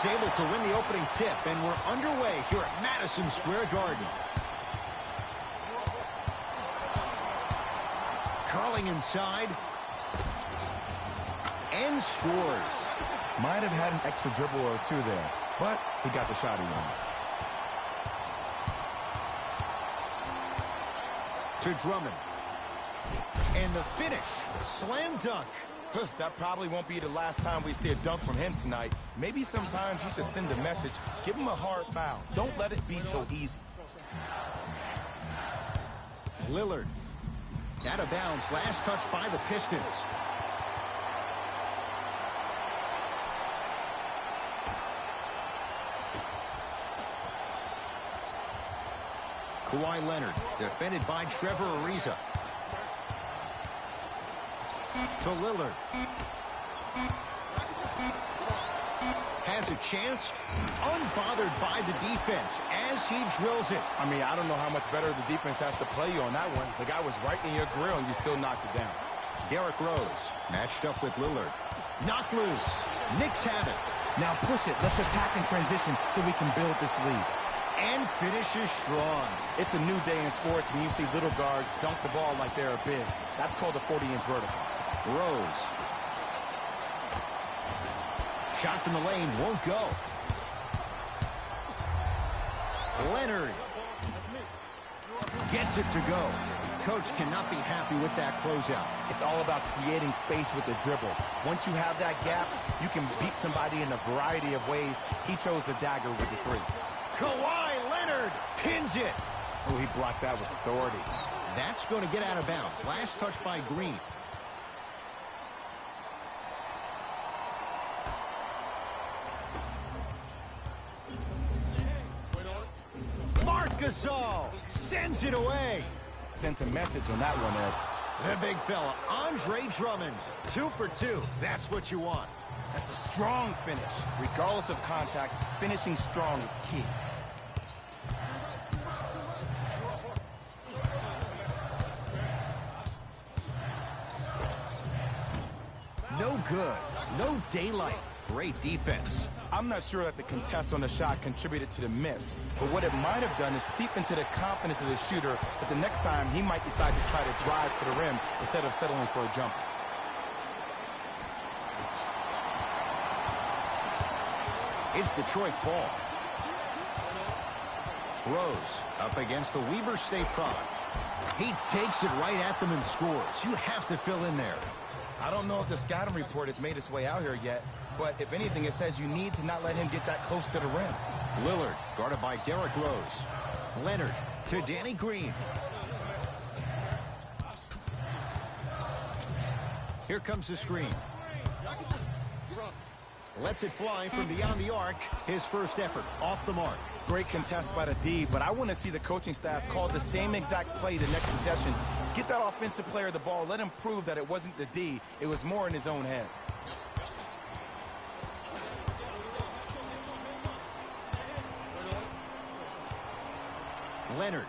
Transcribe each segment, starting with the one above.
He's able to win the opening tip, and we're underway here at Madison Square Garden. Curling inside. And scores. Might have had an extra dribble or two there, but he got the shot he wanted. To Drummond. And the finish. Slam dunk. That probably won't be the last time we see a dunk from him tonight. Maybe sometimes you should send a message. Give him a hard foul. Don't let it be so easy. Lillard. Out of bounds. Last touch by the Pistons. Kawhi Leonard, defended by Trevor Ariza. To Lillard. Has a chance, unbothered by the defense as he drills it. I mean, I don't know how much better the defense has to play you on that one. The guy was right in your grill and you still knocked it down. Derrick Rose, matched up with Lillard. Knocked loose. Knicks have it. Now push it. Let's attack in transition so we can build this lead. And finishes strong. It's a new day in sports when you see little guards dunk the ball like they're big. That's called a 40-inch vertical. Rose. Shot from the lane won't go. Leonard. Gets it to go. Coach cannot be happy with that closeout. It's all about creating space with the dribble. Once you have that gap, you can beat somebody in a variety of ways. He chose the dagger with the three. Kawhi Leonard pins it. Oh, he blocked that with authority. That's going to get out of bounds. Last touch by Green. Marc Gasol sends it away. Sent a message on that one, Ed. The big fella, Andre Drummond. 2 for 2. That's what you want. That's a strong finish. Regardless of contact, finishing strong is key. No good. No daylight. Great defense. I'm not sure that the contest on the shot contributed to the miss, but what it might have done is seep into the confidence of the shooter that the next time he might decide to try to drive to the rim instead of settling for a jumper. It's Detroit's ball. Rose up against the Weber State product. He takes it right at them and scores. You have to fill in there. I don't know if the scouting report has made its way out here yet, but if anything, it says you need to not let him get that close to the rim. Lillard guarded by Derrick Rose. Leonard to Danny Green. Here comes the screen. Lets it fly from beyond the arc. His first effort off the mark. Great contest by the D, but I want to see the coaching staff call the same exact play the next possession. Get that offensive player the ball. Let him prove that it wasn't the D. It was more in his own head. Leonard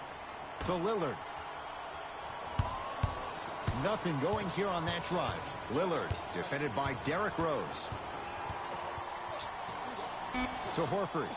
to Lillard. Nothing going here on that drive. Lillard defended by Derrick Rose. To Horford.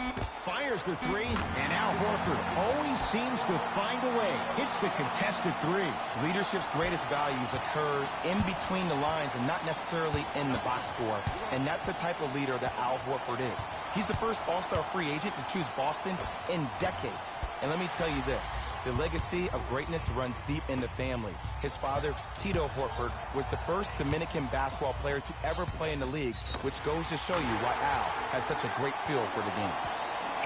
Fires the three, and Al Horford always seems to find a way. Hits the contested three. Leadership's greatest values occur in between the lines and not necessarily in the box score. And that's the type of leader that Al Horford is. He's the first all-star free agent to choose Boston in decades. And let me tell you this, the legacy of greatness runs deep in the family. His father, Tito Horford, was the first Dominican basketball player to ever play in the league, which goes to show you why Al has such a great feel for the game.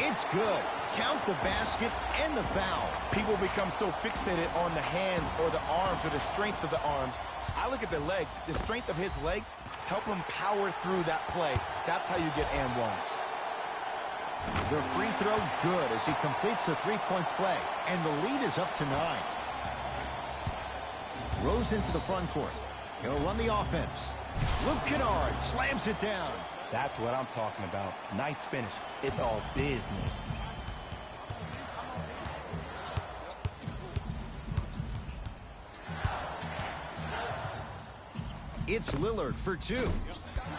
It's good. Count the basket and the foul. People become so fixated on the hands or the arms or the strengths of the arms. I look at the legs. The strength of his legs help him power through that play. That's how you get and ones. The free throw good as he completes the three-point play, and the lead is up to 9. Rose into the front court. He'll run the offense. Luke Kennard slams it down. That's what I'm talking about. Nice finish. It's all business. It's Lillard for two.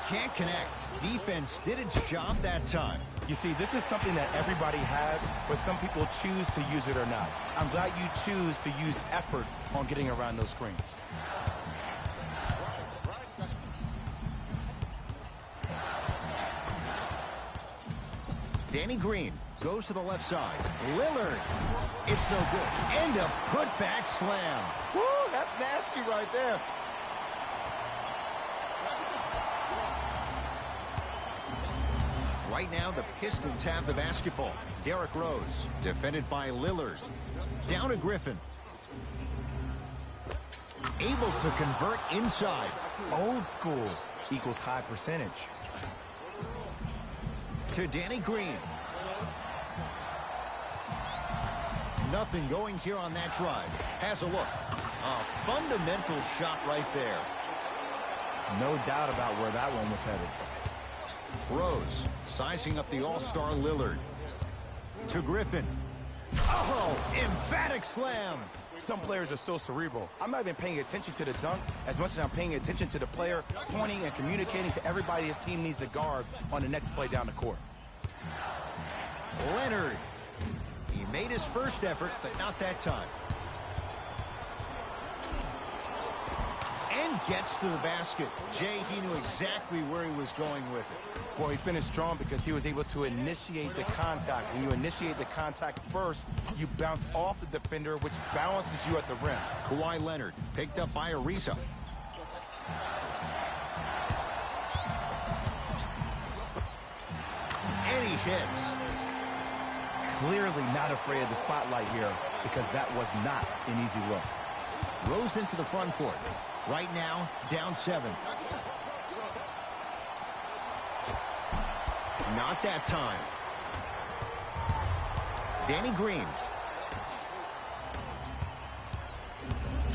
Can't connect. Defense did its job that time. You see, this is something that everybody has, but some people choose to use it or not. I'm glad you choose to use effort on getting around those screens. Danny Green goes to the left side. Lillard. It's no good. And a putback slam. Woo, that's nasty right there. Right now, the Pistons have the basketball. Derrick Rose, defended by Lillard. Down to Griffin. Able to convert inside. Old school equals high percentage. To Danny Green. Nothing going here on that drive. Has a look. A fundamental shot right there. No doubt about where that one was headed. Rose sizing up the all-star Lillard. To Griffin. Oh, emphatic slam. Some players are so cerebral. I'm not even paying attention to the dunk as much as I'm paying attention to the player, pointing and communicating to everybody his team needs to guard on the next play down the court. Leonard. He made his first effort, but not that time. And gets to the basket. Jay, he knew exactly where he was going with it. Well, he finished strong because he was able to initiate the contact. When you initiate the contact first, you bounce off the defender, which balances you at the rim. Kawhi Leonard picked up by Ariza. And he hits. Clearly not afraid of the spotlight here because that was not an easy look. Rose into the front court. Right now, down 7. Not that time. Danny Green.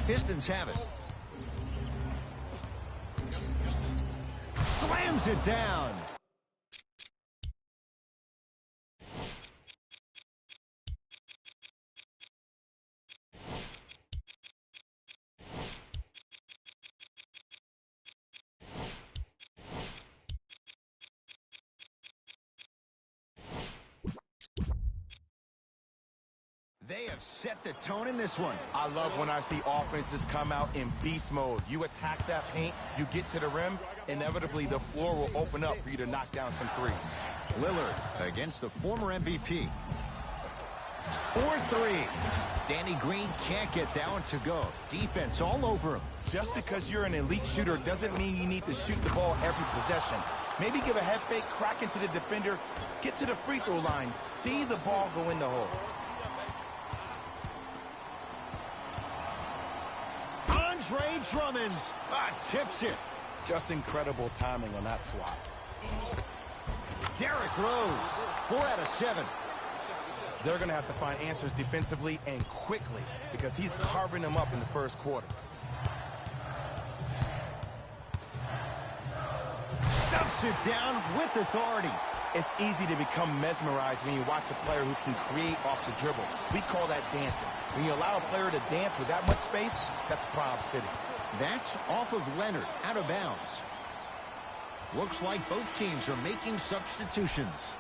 Pistons have it. Slams it down. They have set the tone in this one. I love when I see offenses come out in beast mode. You attack that paint, you get to the rim, inevitably the floor will open up for you to knock down some threes. Lillard against the former MVP. 4-3. Danny Green can't get that one to go. Defense all over him. Just because you're an elite shooter doesn't mean you need to shoot the ball every possession. Maybe give a head fake, crack into the defender, get to the free throw line, see the ball go in the hole. Andre Drummond tips it. Just incredible timing on that swat. Derrick Rose, 4 out of 7. They're going to have to find answers defensively and quickly because he's carving them up in the first quarter. Stuffs it down with authority. It's easy to become mesmerized when you watch a player who can create off the dribble. We call that dancing. When you allow a player to dance with that much space, that's Prob City. That's off of Leonard, out of bounds. Looks like both teams are making substitutions.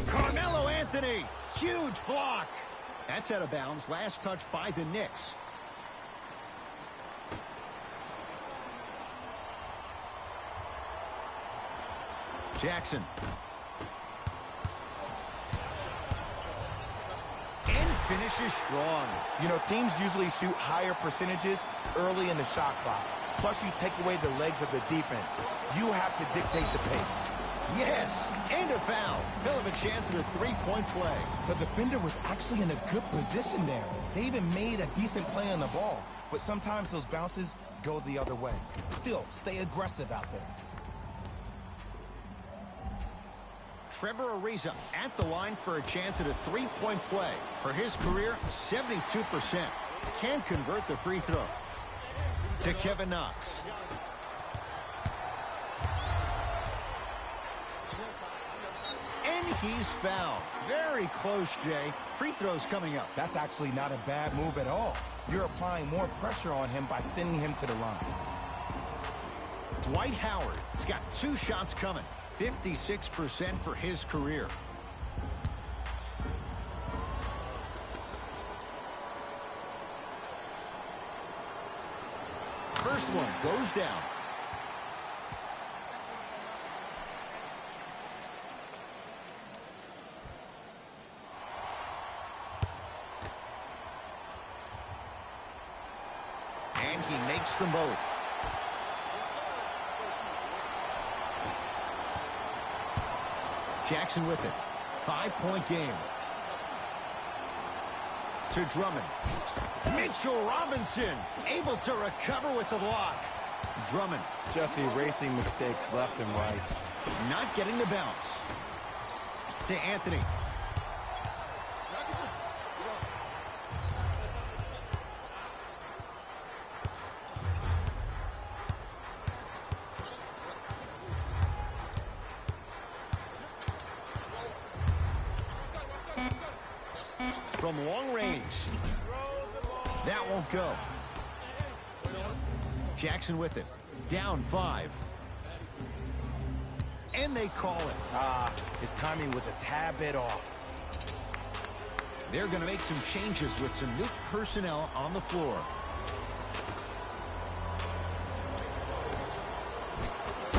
Carmelo Anthony, huge block. That's out of bounds. Last touch by the Knicks. Jackson. And finishes strong. You know, teams usually shoot higher percentages early in the shot clock. Plus, you take away the legs of the defense. You have to dictate the pace. Yes, and a foul. He'll have a chance at a three-point play. The defender was actually in a good position there. They even made a decent play on the ball. But sometimes those bounces go the other way. Still, stay aggressive out there. Trevor Ariza at the line for a chance at a three-point play. For his career, 72%. Can convert the free throw. To Kevin Knox. he's fouled. Very close, Jay. Free throws coming up. That's actually not a bad move at all. You're applying more pressure on him by sending him to the line. Dwight Howard has got 2 shots coming. 56% for his career. First one goes down. And he makes them both. Jackson with it. 5-point game. To Drummond. Mitchell Robinson able to recover with the block. Drummond. Just erasing mistakes left and right. Not getting the bounce. To Anthony. From long range. That won't go. Jackson with it. Down 5. And they call it. His timing was a tad bit off. They're going to make some changes with some new personnel on the floor.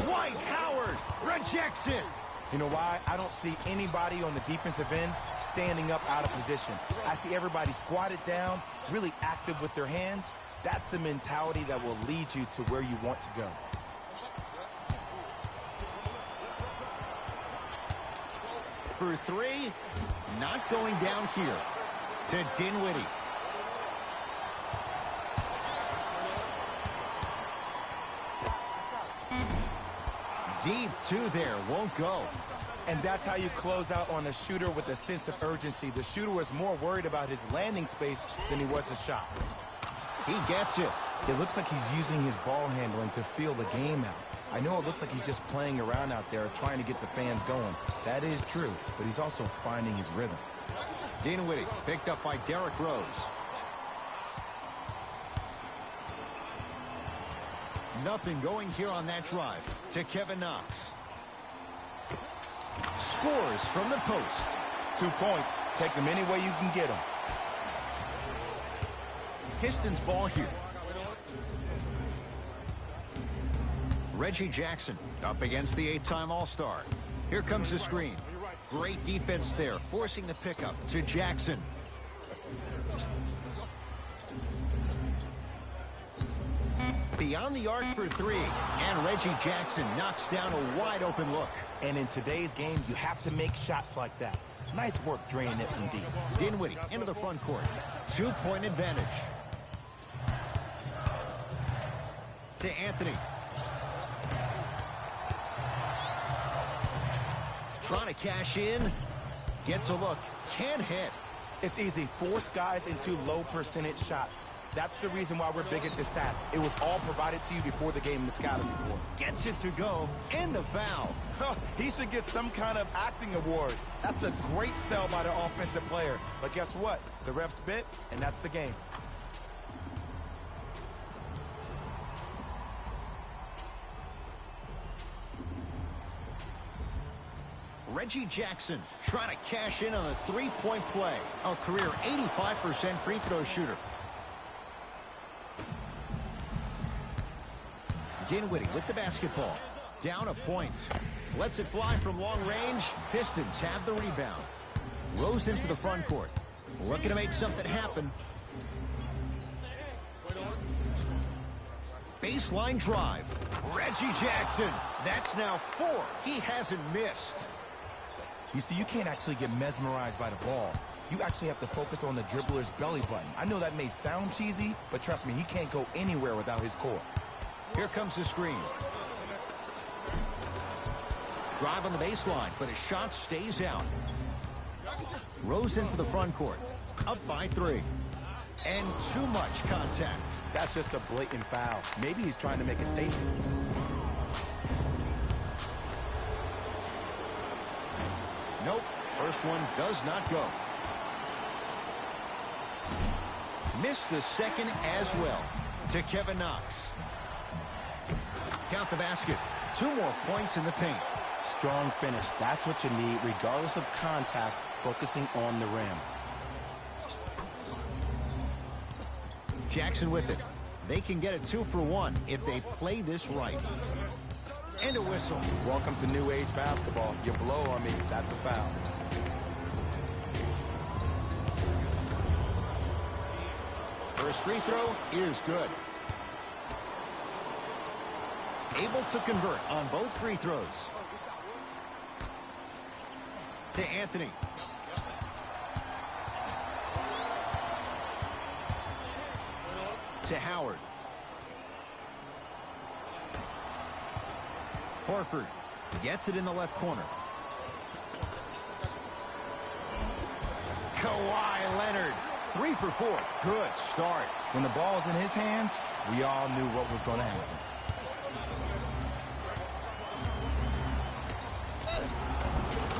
Dwight Howard rejects it. You know why? I don't see anybody on the defensive end standing up out of position. I see everybody squatted down, really active with their hands. That's the mentality that will lead you to where you want to go. For 3, not going down here. To Dinwiddie. Deep 2 there, won't go. And that's how you close out on a shooter with a sense of urgency. The shooter was more worried about his landing space than he was his shot. He gets it. It looks like he's using his ball handling to feel the game out. I know it looks like he's just playing around out there trying to get the fans going. That is true, but he's also finding his rhythm. Dinwiddie picked up by Derrick Rose. Nothing going here on that drive. To Kevin Knox. Scores from the post. 2 points. Take them any way you can get them. Pistons ball here. Reggie Jackson up against the 8-time All-Star. Here comes the screen. Great defense there, forcing the pickup to Jackson. Beyond the arc for 3, and Reggie Jackson knocks down a wide-open look. And in today's game, you have to make shots like that. Nice work draining it from deep. Dinwiddie into the front court. 2-point advantage. To Anthony. Trying to cash in. Gets a look. Can't hit. It's easy. Force guys into low percentage shots. That's the reason why we're big into stats. It was all provided to you before the game in the scouting report. Gets it to go. And the foul. He should get some kind of acting award. That's a great sell by the offensive player. But guess what? The ref spit, and that's the game. Reggie Jackson trying to cash in on a 3-point play. A career 85% free throw shooter. Dinwiddie with the basketball. Down a point. Lets it fly from long range. Pistons have the rebound. Rose into the front court. Looking to make something happen. Baseline drive. Reggie Jackson. That's now 4. He hasn't missed. You see, you can't actually get mesmerized by the ball. You actually have to focus on the dribbler's belly button. I know that may sound cheesy, but trust me, he can't go anywhere without his core. Here comes the screen. Drive on the baseline, but his shot stays out. Rose into the front court. Up by 3. And too much contact. That's just a blatant foul. Maybe he's trying to make a statement. Nope. one does not go. Missed the second as well to Kevin Knox. Count the basket. 2 more points in the paint. Strong finish. That's what you need, regardless of contact, focusing on the rim. Jackson with it. They can get a 2 for 1 if they play this right. And a whistle. Welcome to new age basketball. You blow on me, that's a foul. First free throw is good. Able to convert on both free throws. To Anthony. To Howard. Horford gets it in the left corner. Kawhi Leonard. 3 for 4. Good start. When the ball's in his hands, we all knew what was going to happen.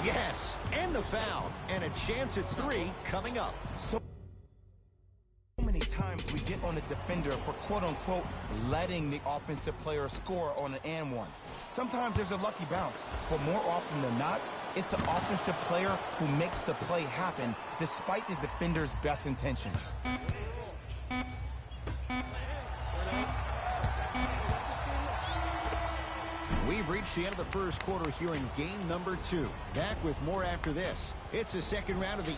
Yes, and the foul. And a chance at 3 coming up. So many times we get on the defender for quote-unquote letting the offensive player score on an and one. Sometimes there's a lucky bounce, but more often than not, it's the offensive player who makes the play happen despite the defender's best intentions. We've reached the end of the first quarter here in game number 2. Back with more after this. It's the second round of the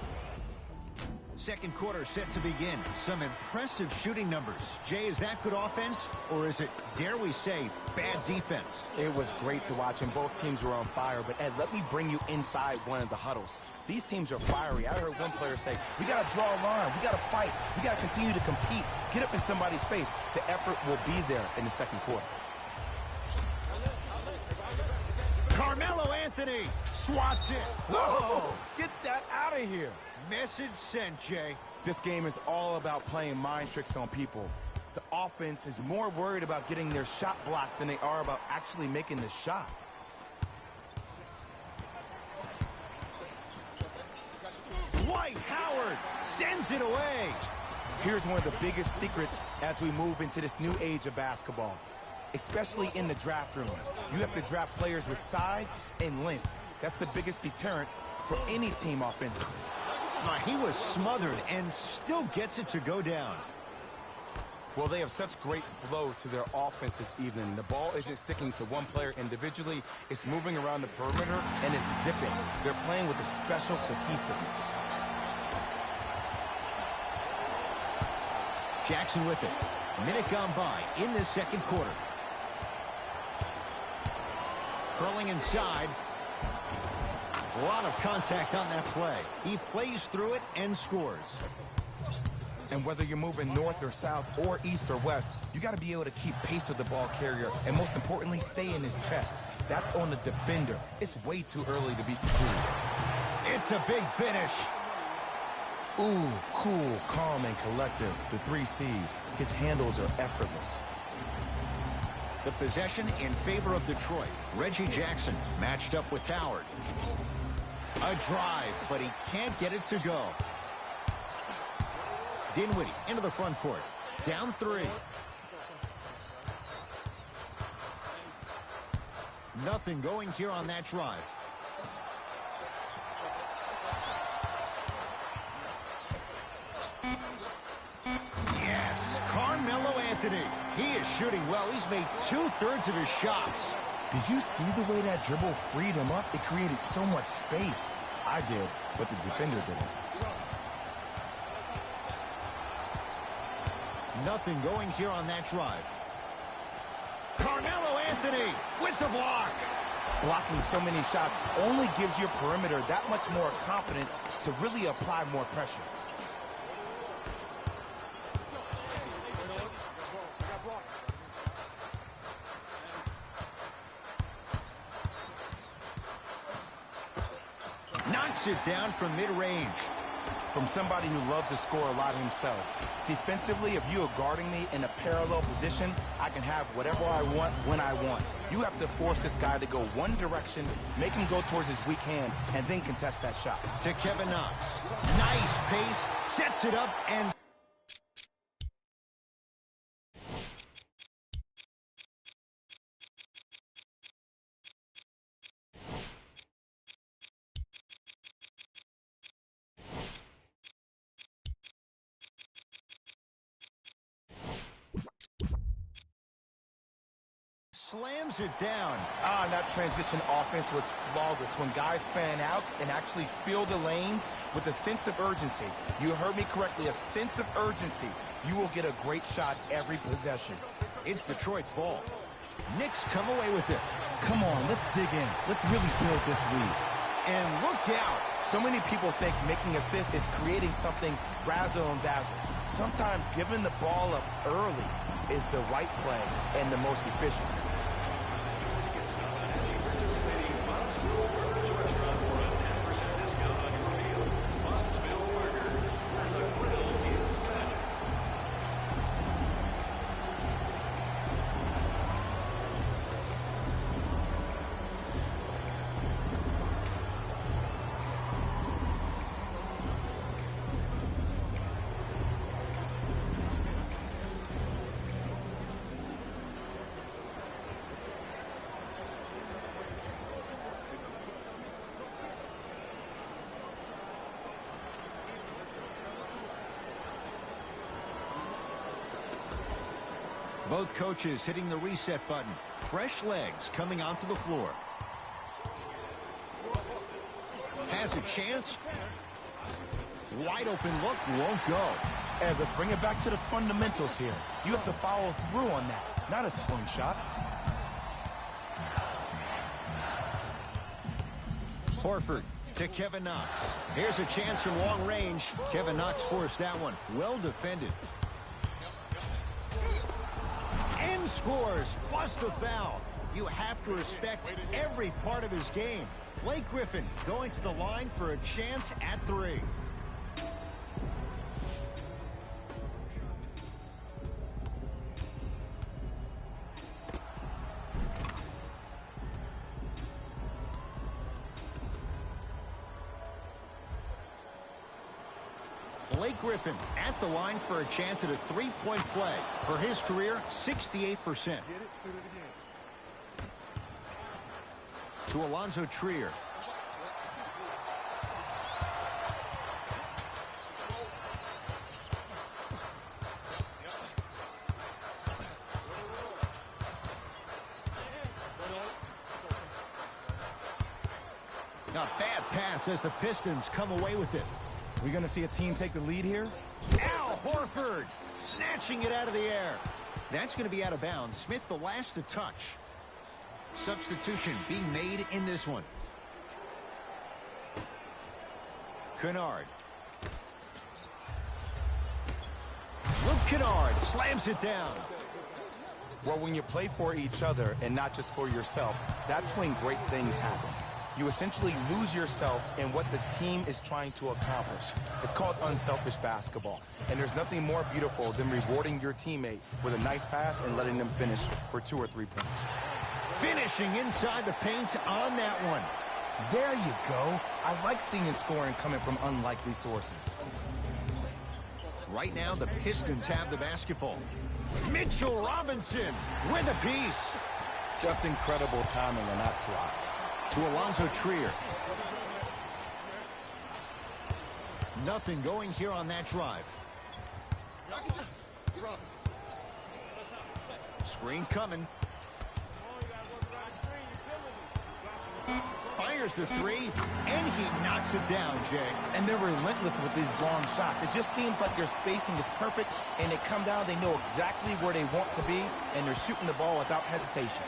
second quarter set to begin. Some impressive shooting numbers. Jay, is that good offense, or is it, dare we say, bad defense? It was great to watch, and both teams were on fire. But, Ed, let me bring you inside one of the huddles. These teams are fiery. I heard one player say, we got to draw a line. We got to fight. We got to continue to compete. Get up in somebody's face. The effort will be there in the second quarter. Carmelo Anthony swats it. Whoa! Get that out of here. Message sent, Jay. This game is all about playing mind tricks on people. The offense is more worried about getting their shot blocked than they are about actually making the shot. Dwight Howard sends it away. Here's one of the biggest secrets as we move into this new age of basketball, especially in the draft room. You have to draft players with size and length. That's the biggest deterrent for any team offensively. He was smothered and still gets it to go down. Well, they have such great flow to their offense this evening. The ball isn't sticking to one player individually. It's moving around the perimeter, and it's zipping. They're playing with a special cohesiveness. Jackson with it. Minute gone by in this second quarter. Curling inside. A lot of contact on that play. He plays through it and scores. And whether you're moving north or south or east or west, you got to be able to keep pace with the ball carrier and, most importantly, stay in his chest. That's on the defender. It's way too early to be fatigued. It's a big finish. Ooh, cool, calm, and collective. The 3 C's. His handles are effortless. The possession in favor of Detroit. Reggie Jackson matched up with Howard. A drive, but he can't get it to go. Dinwiddie into the front court. Down 3. Nothing going here on that drive. Yes, Carmelo Anthony. He is shooting well. He's made 2/3 of his shots. Did you see the way that dribble freed him up? It created so much space. I did, but the defender didn't. Nothing going here on that drive. Carmelo Anthony with the block. Blocking so many shots only gives your perimeter that much more confidence to really apply more pressure. Knocks it down from mid-range. From somebody who loved to score a lot himself. Defensively, if you are guarding me in a parallel position, I can have whatever I want when I want. You have to force this guy to go one direction, make him go towards his weak hand, and then contest that shot. To Kevin Knox. Nice pace, sets it up, and slams it down. That transition offense was flawless when guys fan out and actually fill the lanes with a sense of urgency. You heard me correctly, a sense of urgency. You will get a great shot every possession. It's Detroit's ball. Knicks come away with it. Come on, let's dig in. Let's really build this lead. And look out. So many people think making assists is creating something razzle and dazzle. Sometimes giving the ball up early is the right play and the most efficient. Both coaches hitting the reset button. Fresh legs coming onto the floor. Has a chance. Wide open look, won't go. Ed, let's bring it back to the fundamentals here. You have to follow through on that, not a slingshot. Horford to Kevin Knox. Here's a chance from long range. Kevin Knox forced that one. Well defended. And scores, plus the foul. You have to respect every part of his game. Blake Griffin going to the line for a chance at three. Blake Griffin at the line for a chance at a three-point play. For his career, 68%. To Alonzo Trier. Not bad pass as the Pistons come away with it. We're going to see a team take the lead here. Al Horford snatching it out of the air. That's going to be out of bounds. Smith the last to touch. Substitution being made in this one. Kennard. Luke Kennard slams it down. Well, when you play for each other and not just for yourself, that's when great things happen. You essentially lose yourself in what the team is trying to accomplish. It's called unselfish basketball. And there's nothing more beautiful than rewarding your teammate with a nice pass and letting them finish for 2 or 3 points. Finishing inside the paint on that one. There you go. I like seeing scoring coming from unlikely sources. Right now, the Pistons have the basketball. Mitchell Robinson with a piece. Just incredible timing on that swat. To Alonzo Trier. Nothing going here on that drive. Screen coming. Fires the three, and he knocks it down, Jay. And they're relentless with these long shots. It just seems like their spacing is perfect, and they come down, they know exactly where they want to be, and they're shooting the ball without hesitation.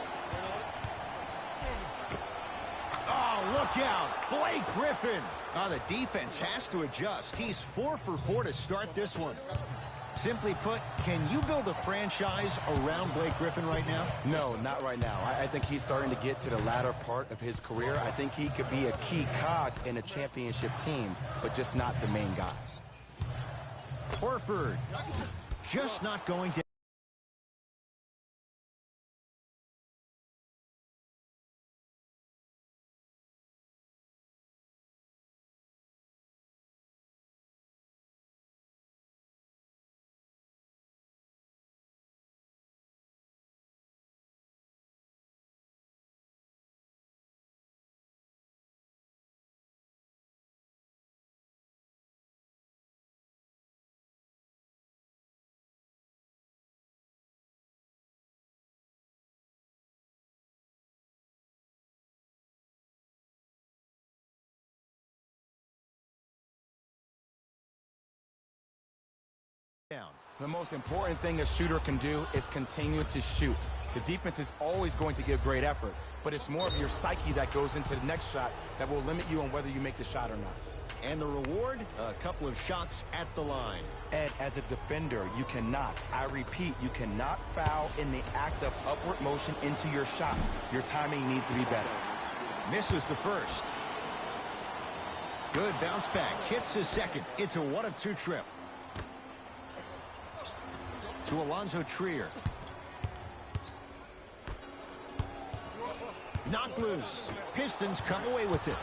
Look out, Blake Griffin. The defense has to adjust. He's 4 for 4 to start this one. Simply put, can you build a franchise around Blake Griffin right now? No, not right now. I think he's starting to get to the latter part of his career. I think he could be a key cog in a championship team, but just not the main guy. Horford just not going to down. The most important thing a shooter can do is continue to shoot. The defense is always going to give great effort, but it's more of your psyche that goes into the next shot that will limit you on whether you make the shot or not. And the reward, a couple of shots at the line. Ed, as a defender, you cannot, I repeat, you cannot foul in the act of upward motion into your shot. Your timing needs to be better. Misses the first. Good bounce back. Hits his second. It's a 1-of-2 trip. To Alonzo Trier. Knocked loose. Pistons come away with it.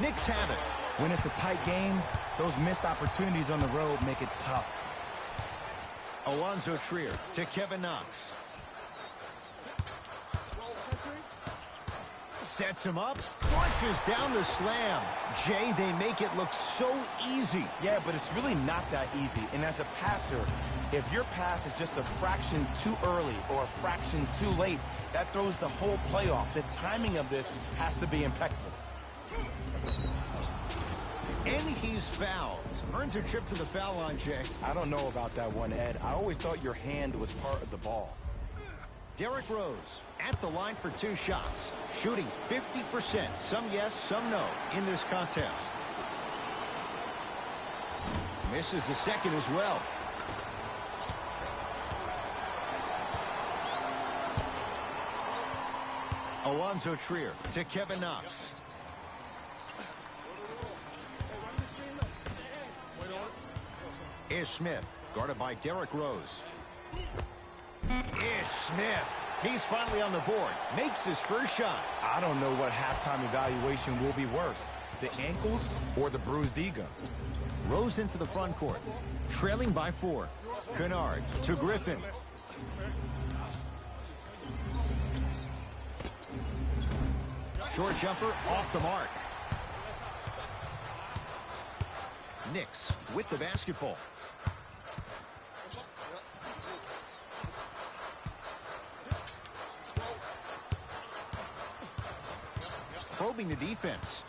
Knicks have it. When it's a tight game, those missed opportunities on the road make it tough. Alonzo Trier to Kevin Knox. Sets him up, flushes down the slam. Jay, they make it look so easy. Yeah, but it's really not that easy. And as a passer, if your pass is just a fraction too early or a fraction too late, that throws the whole play off. The timing of this has to be impeccable. And he's fouled. Earns a trip to the foul line, Jay. I don't know about that one, Ed. I always thought your hand was part of the ball. Derrick Rose at the line for 2 shots. Shooting 50%. Some yes, some no in this contest. Misses the second as well. Alonzo Trier to Kevin Knox. Ish Smith, guarded by Derrick Rose. Ish Smith, he's finally on the board. Makes his first shot. I don't know what halftime evaluation will be worse, the ankles or the bruised ego. Rose into the front court, trailing by 4. Kennard to Griffin. Short jumper off the mark. Knicks with the basketball. Probing the defense.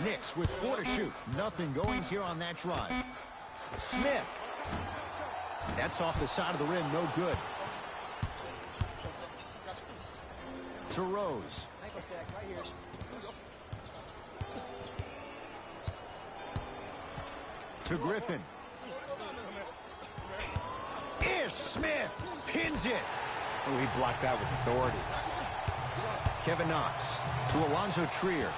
Knicks with 4 to shoot. Nothing going here on that drive. Smith. That's off the side of the rim. No good. To Rose. To Griffin. Ish Smith pins it. Oh, he blocked that with authority. Kevin Knox to Alonzo Trier.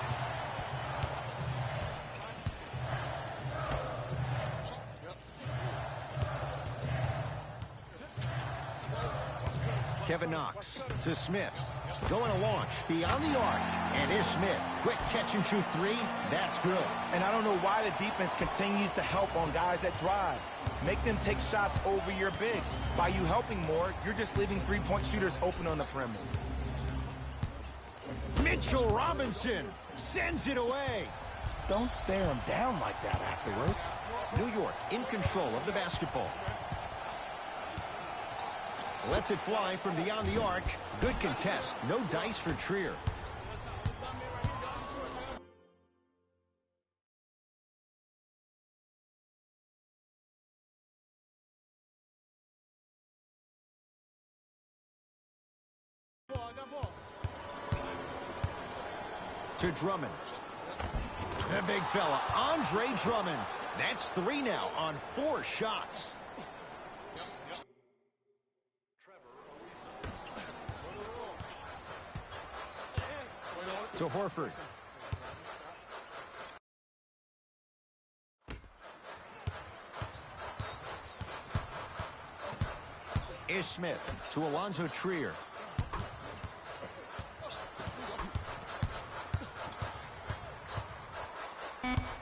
Kevin Knox to Smith. Going to launch beyond the arc. And Ish Smith, quick catch and shoot 3. That's good. And I don't know why the defense continues to help on guys that drive. Make them take shots over your bigs. By you helping more, you're just leaving 3-point shooters open on the perimeter. Mitchell Robinson sends it away. Don't stare him down like that afterwards. New York in control of the basketball. Lets it fly from beyond the arc. Good contest. No dice for Trier. To Drummond. The big fella, Andre Drummond. That's 3 now on 4 shots. To Horford. Ish Smith to Alonzo Trier.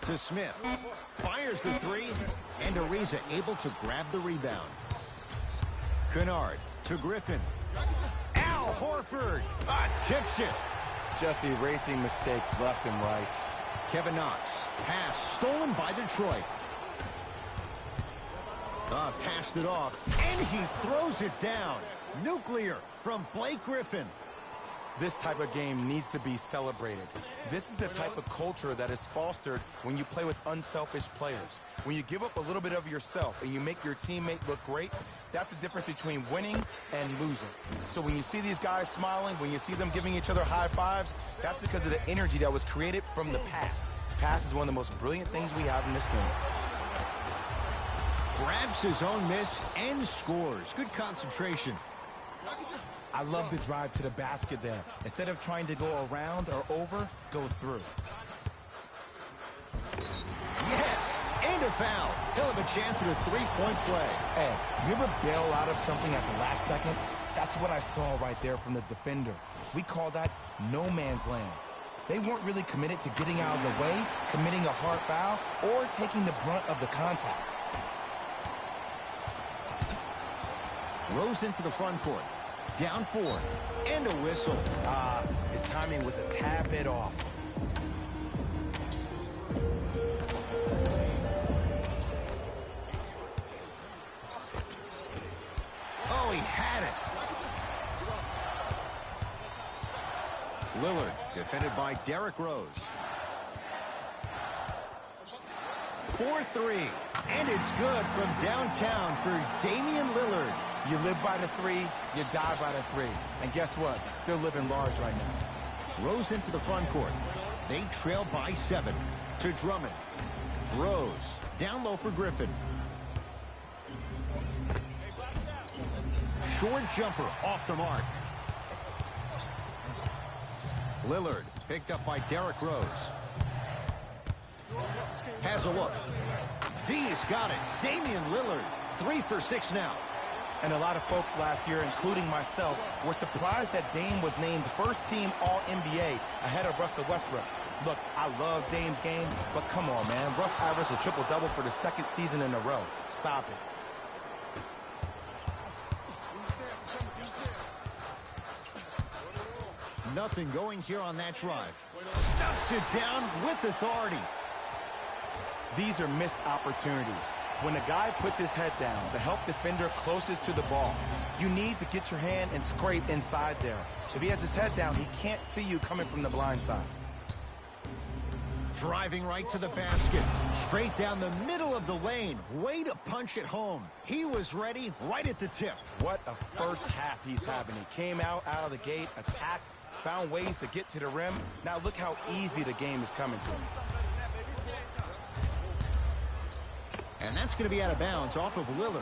To Smith. Fires the 3. And Ariza able to grab the rebound. Kennard to Griffin. Al Horford tips it. Just erasing mistakes left and right. Kevin Knox. Pass stolen by Detroit. Passed it off. And he throws it down. Nuclear from Blake Griffin. This type of game needs to be celebrated. This is the type of culture that is fostered when you play with unselfish players. When you give up a little bit of yourself and you make your teammate look great, that's the difference between winning and losing. So when you see these guys smiling, when you see them giving each other high fives, that's because of the energy that was created from the pass. Pass is one of the most brilliant things we have in this game. Grabs his own miss and scores. Good concentration. I love the drive to the basket there. Instead of trying to go around or over, go through. Yes, and a foul. He'll have a chance at a three-point play. Hey, you ever bail out of something at the last second? That's what I saw right there from the defender. We call that no man's land. They weren't really committed to getting out of the way, committing a hard foul, or taking the brunt of the contact. Rose into the front court. Down 4, and a whistle. His timing was a tad bit off. Oh, he had it. Lillard, defended by Derrick Rose. 4-3, and it's good from downtown for Damian Lillard. You live by the 3, you die by the 3. And guess what? They're living large right now. Rose into the front court. They trail by 7 to Drummond. Rose, down low for Griffin. Short jumper off the mark. Lillard picked up by Derrick Rose. Has a look. D's got it. Damian Lillard, 3 for 6 now. And a lot of folks last year, including myself, were surprised that Dame was named first-team All-NBA ahead of Russell Westbrook. Look, I love Dame's game, but come on, man. Russ averaged a triple-double for the 2nd season in a row. Stop it. Nothing going here on that drive. Stuffs it down with authority. These are missed opportunities. When a guy puts his head down, the help defender closest to the ball, you need to get your hand and scrape inside there. If he has his head down, he can't see you coming from the blind side. Driving right to the basket. Straight down the middle of the lane. Way to punch it home. He was ready right at the tip. What a first half he's having. He came out of the gate, attacked, found ways to get to the rim. Now look how easy the game is coming to him. And that's going to be out of bounds off of Lillard.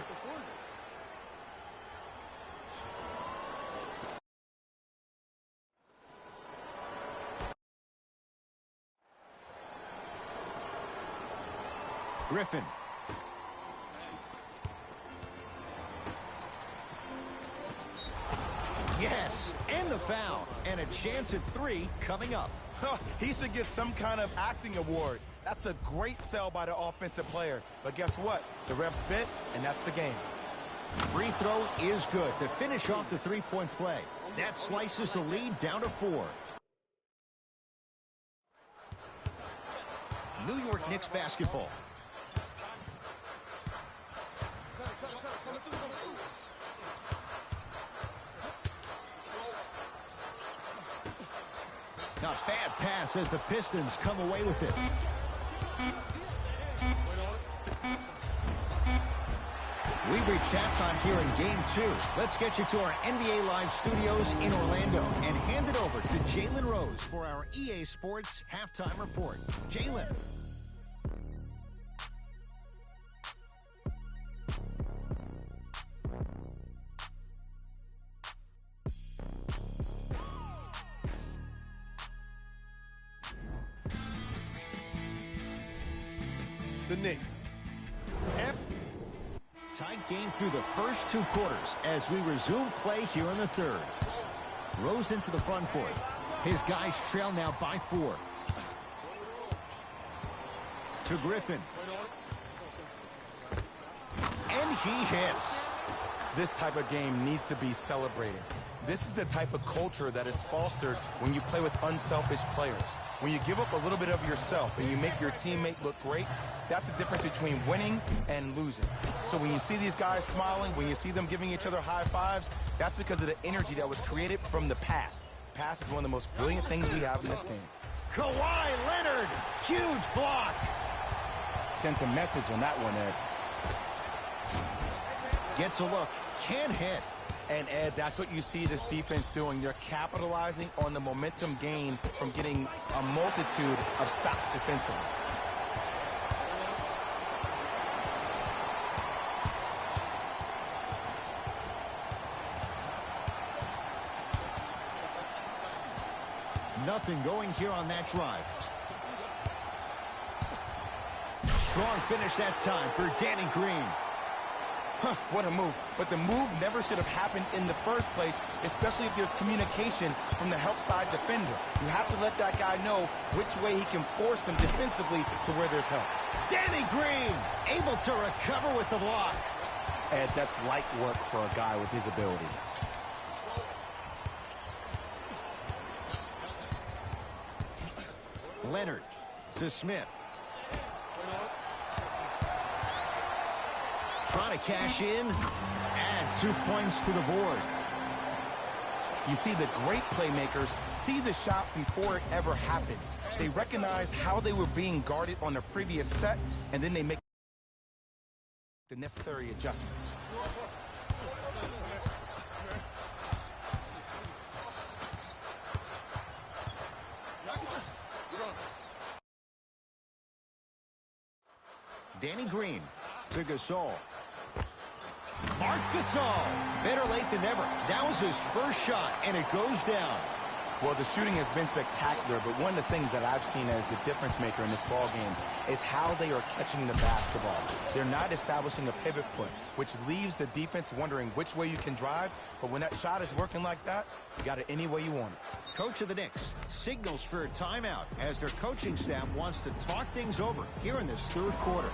Griffin. Yes, and the foul. And a chance at 3 coming up. He should get some kind of acting award. That's a great sell by the offensive player. But guess what? The refs bit, and that's the game. Free throw is good to finish off the three-point play. That slices the lead down to 4. New York Knicks basketball. Not bad pass as the Pistons come away with it. We've reached halftime here in Game 2. Let's get you to our NBA Live studios in Orlando and hand it over to Jalen Rose for our EA Sports Halftime Report. Jalen. The Knicks. Tight game through the first 2 quarters as we resume play here in the 3rd. Rose into the front court. His guys trail now by 4. To Griffin. And he hits. This type of game needs to be celebrated. This is the type of culture that is fostered when you play with unselfish players. When you give up a little bit of yourself and you make your teammate look great, that's the difference between winning and losing. So when you see these guys smiling, when you see them giving each other high fives, that's because of the energy that was created from the pass. pass is one of the most brilliant things we have in this game. Kawhi Leonard, huge block. Sent a message on that one, Ed. Gets a look, can't hit. And, Ed, that's what you see this defense doing. They're capitalizing on the momentum gain from getting a multitude of stops defensively. Nothing going here on that drive. Strong finish that time for Danny Green. Huh, what a move. But the move never should have happened in the first place, especially if there's communication from the help side defender. You have to let that guy know which way he can force him defensively to where there's help. Danny Green able to recover with the block. Ed, that's light work for a guy with his ability. Leonard to Smith. Trying to cash in. And 2 points to the board. You see, the great playmakers see the shot before it ever happens. They recognize how they were being guarded on the previous set, and then they make the necessary adjustments. Danny Green to Gasol. Marc Gasol, better late than never. That was his first shot, and it goes down. Well, the shooting has been spectacular, but one of the things that I've seen as the difference maker in this ball game is how they are catching the basketball. They're not establishing a pivot foot, which leaves the defense wondering which way you can drive, but when that shot is working like that, you got it any way you want it. Coach of the Knicks signals for a timeout as their coaching staff wants to talk things over here in this third quarter.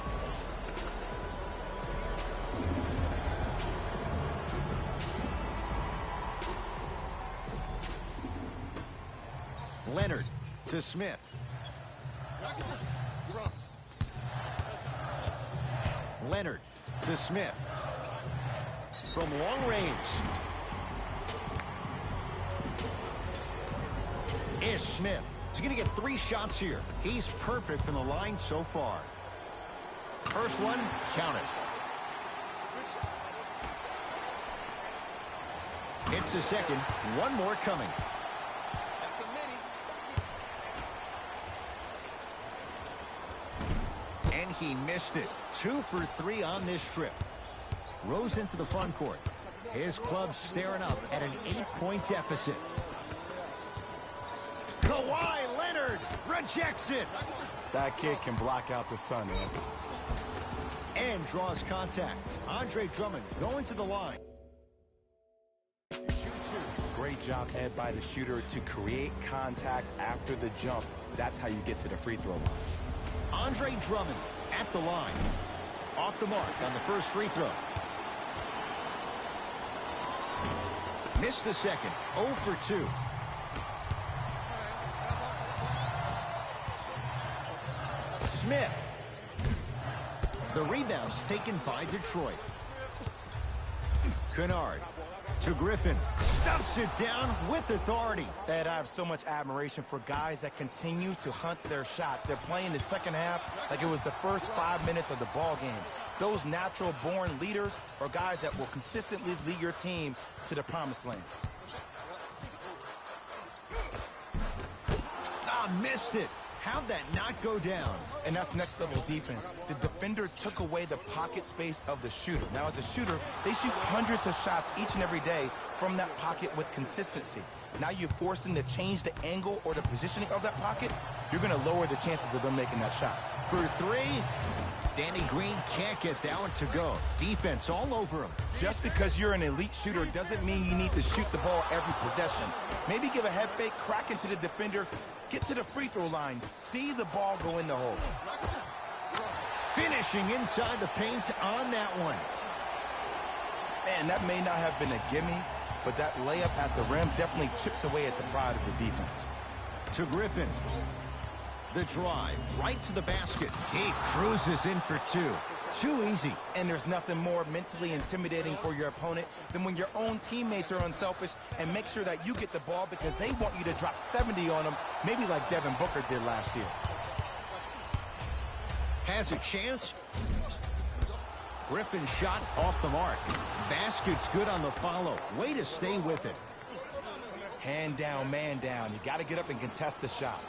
Leonard to Smith. Leonard to Smith. From long range. Ish Smith. He's going to get 3 shots here. He's perfect from the line so far. First one, count it. It's the second. One more coming. And he missed it. 2 for 3 on this trip. Rose into the front court. His club staring up at an 8-point deficit. Kawhi Leonard rejects it. That kid can block out the sun, man. And draws contact. Andre Drummond going to the line. Great job, Ed, by the shooter to create contact after the jump. That's how you get to the free throw line. Andre Drummond at the line. Off the mark on the first free throw. Missed the second. 0 for 2. Smith. The rebound's taken by Detroit. Kennard to Griffin. Stuffs it down with authority. Ed, I have so much admiration for guys that continue to hunt their shot. They're playing the second half like it was the first 5 minutes of the ball game. Those natural-born leaders are guys that will consistently lead your team to the promised land. Missed it. How'd that not go down? And that's next-level defense. The defender took away the pocket space of the shooter. Now, as a shooter, they shoot hundreds of shots each and every day from that pocket with consistency. Now you force them to change the angle or the positioning of that pocket, you're going to lower the chances of them making that shot. For 3, Danny Green can't get that one to go. Defense all over him. Just because you're an elite shooter doesn't mean you need to shoot the ball every possession. Maybe give a head fake, crack into the defender, get to the free throw line, see the ball go in the hole. Finishing inside the paint on that one. Man, that may not have been a gimme, but that layup at the rim definitely chips away at the pride of the defense. To Griffin. The drive right to the basket. He cruises in for 2. Too easy. And there's nothing more mentally intimidating for your opponent than when your own teammates are unselfish and make sure that you get the ball because they want you to drop 70 on them, maybe like Devin Booker did last year. Has a chance. Griffin shot off the mark. Basket's good on the follow. Way to stay with it. Hand down, man down. You got to get up and contest the shot.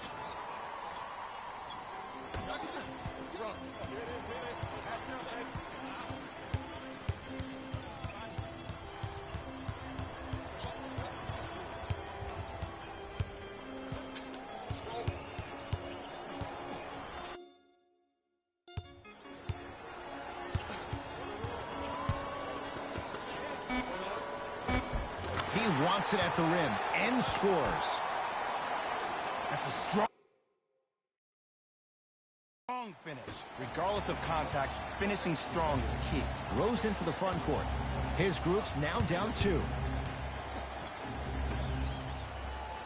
He wants it at the rim and scores. That's a strong finish. Regardless of contact, finishing strong is key. Rose into the front court. His group's now down 2.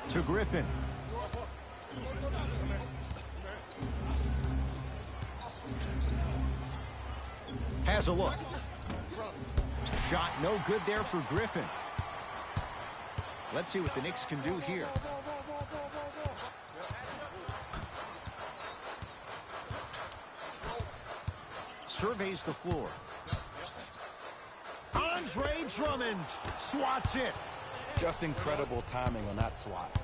To Griffin. Has a look. Shot no good there for Griffin. Let's see what the Knicks can do here. Surveys the floor. Andre Drummond swats it. Just incredible timing on that swat.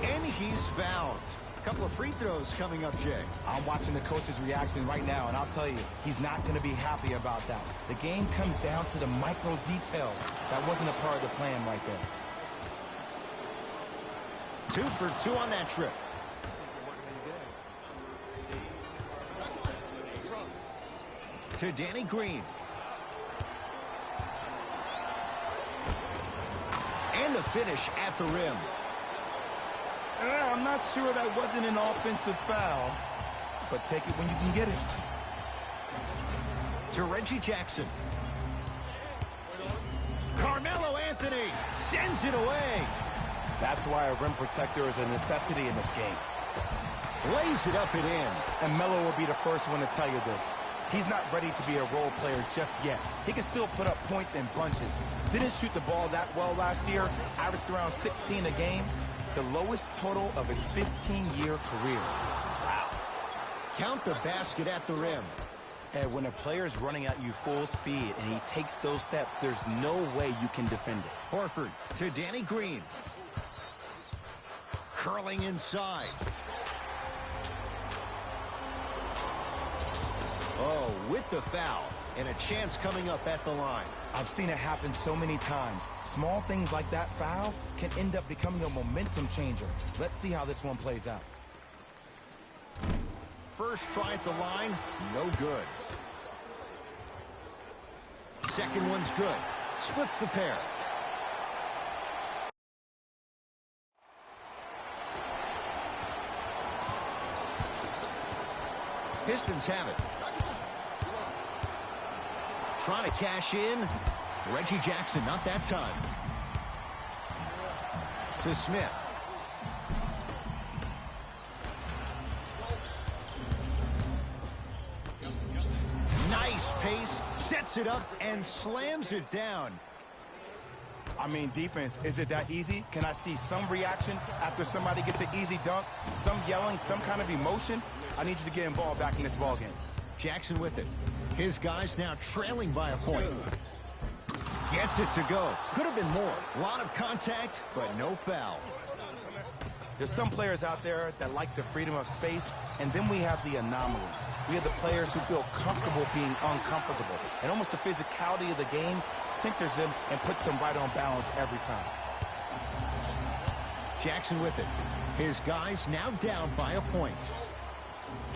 And he's fouled. A couple of free throws coming up, Jay. I'm watching the coach's reaction right now, and I'll tell you, he's not going to be happy about that. The game comes down to the micro details. That wasn't a part of the plan right there. 2 for 2 on that trip. To Danny Green. And the finish at the rim. I'm not sure that wasn't an offensive foul, but take it when you can get it. To Reggie Jackson. Carmelo Anthony sends it away. That's why a rim protector is a necessity in this game. Lays it up and in. And Melo will be the first one to tell you this. He's not ready to be a role player just yet. He can still put up points in bunches. Didn't shoot the ball that well last year. Averaged around 16 a game. The lowest total of his 15-year career. Wow. Count the basket at the rim. And when a player is running at you full speed and he takes those steps, there's no way you can defend it. Horford to Danny Green. Curling inside. Oh, with the foul. And a chance coming up at the line. I've seen it happen so many times. Small things like that foul can end up becoming a momentum changer. Let's see how this one plays out. First try at the line, no good. Second one's good. Splits the pair. Pistons have it. Trying to cash in. Reggie Jackson, not that time. To Smith. Nice pace, sets it up, and slams it down. I mean, defense, is it that easy? Can I see some reaction after somebody gets an easy dunk? Some yelling, some kind of emotion? I need you to get involved back in this ballgame. Jackson with it. His guys now trailing by a point. Gets it to go. Could have been more. A lot of contact, but no foul. There's some players out there that like the freedom of space, and then we have the anomalies. We have the players who feel comfortable being uncomfortable. And almost the physicality of the game centers them and puts them right on balance every time. Jackson with it. His guys now down by a point.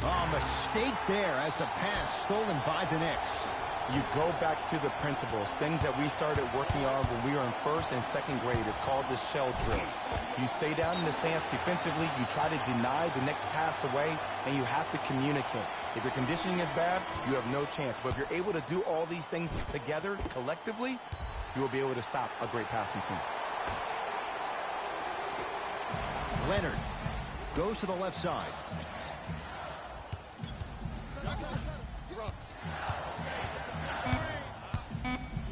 Oh, mistake there as the pass stolen by the Knicks. You go back to the principles, things that we started working on when we were in first and second grade. It's called the shell drill. You stay down in the stance defensively, you try to deny the next pass away, and you have to communicate. If your conditioning is bad, you have no chance. But if you're able to do all these things together, collectively, you will be able to stop a great passing team. Leonard goes to the left side.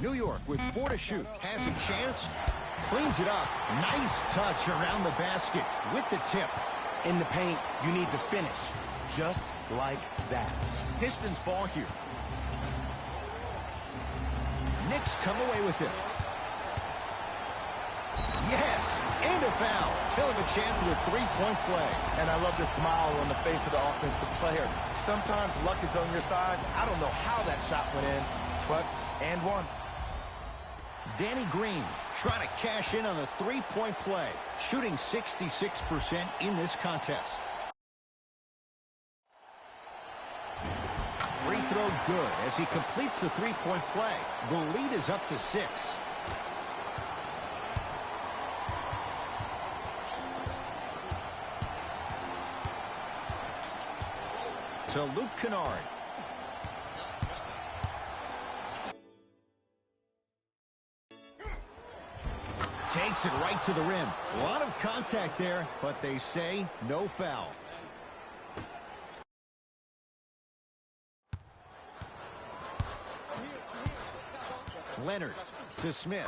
New York with 4 to shoot. Has a chance. Cleans it up. Nice touch around the basket with the tip. In the paint, you need to finish. Just like that. Pistons ball here. Knicks come away with it. Yes, and a foul. Kill him a chance at a three-point play. And I love the smile on the face of the offensive player. Sometimes luck is on your side. I don't know how that shot went in, but and one. Danny Green trying to cash in on a three-point play, shooting 66% in this contest. Free throw good as he completes the three-point play. The lead is up to 6. To Luke Kennard. Takes it right to the rim. A lot of contact there, but they say no foul. Leonard to Smith.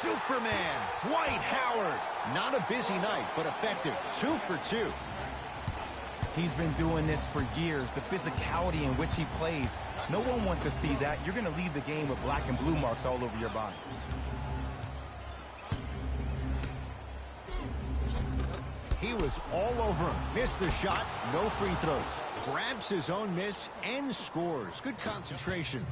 Superman, Dwight Howard. Not a busy night, but effective. 2 for 2. He's been doing this for years. The physicality in which he plays. No one wants to see that. You're going to leave the game with black and blue marks all over your body. He was all over him. Missed the shot. No free throws. Grabs his own miss and scores. Good concentration.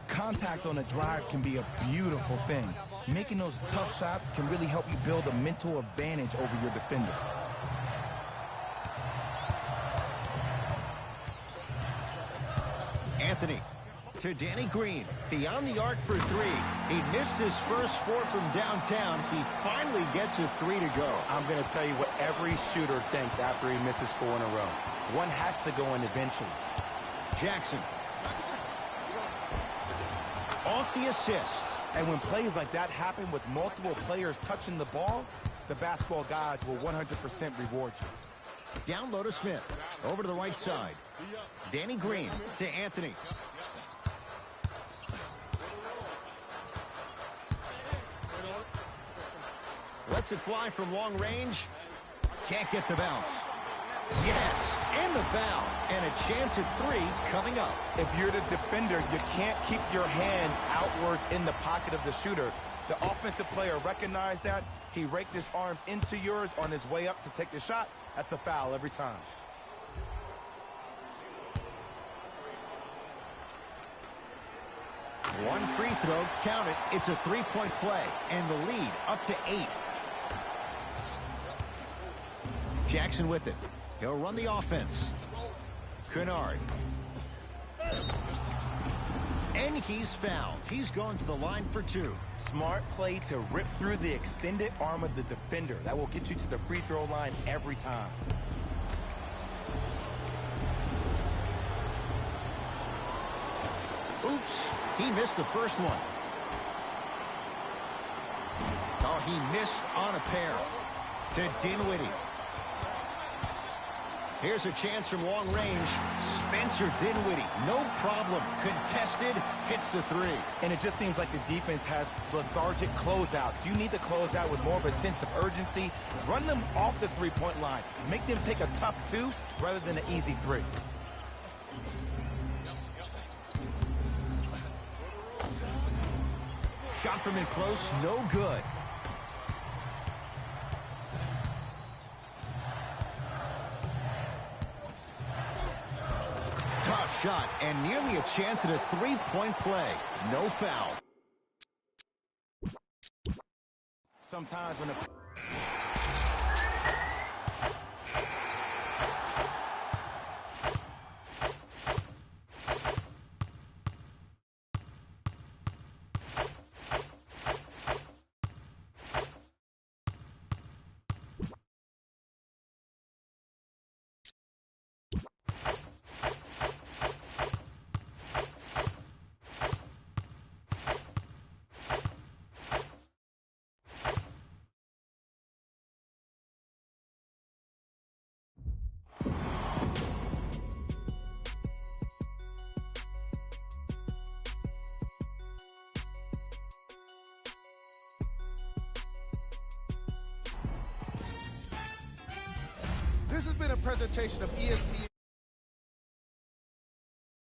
Contact on a drive can be a beautiful thing. Making those tough shots can really help you build a mental advantage over your defender. Anthony to Danny Green. Beyond the arc for 3. He missed his first 4 from downtown. He finally gets a 3 to go. I'm going to tell you what every shooter thinks after he misses 4 in a row. One has to go in eventually. Jackson. Off the assist. And when plays like that happen with multiple players touching the ball, the basketball gods will 100% reward you. Down low to Smith. Over to the right side. Danny Green to Anthony. Lets it fly from long range. Can't get the bounce. Yes, and the foul. And a chance at 3 coming up. If you're the defender, you can't keep your hand outwards in the pocket of the shooter. The offensive player recognized that. He raked his arms into yours on his way up to take the shot. That's a foul every time. One free throw, count it. It's a 3-point play, and the lead up to 8. Jackson with it. He'll run the offense. Kennard. And he's fouled. He's going to the line for 2. Smart play to rip through the extended arm of the defender. That will get you to the free throw line every time. Oops, he missed the first one. Oh, he missed on a pair. To Dinwiddie. Here's a chance from long range. Spencer Dinwiddie, no problem. Contested, hits the 3. And it just seems like the defense has lethargic closeouts. You need to close out with more of a sense of urgency. Run them off the three-point line. Make them take a tough 2 rather than an easy 3. Shot from in close, no good. Tough shot and nearly a chance at a 3-point play. No foul. Sometimes when a This has been a presentation of ESPN.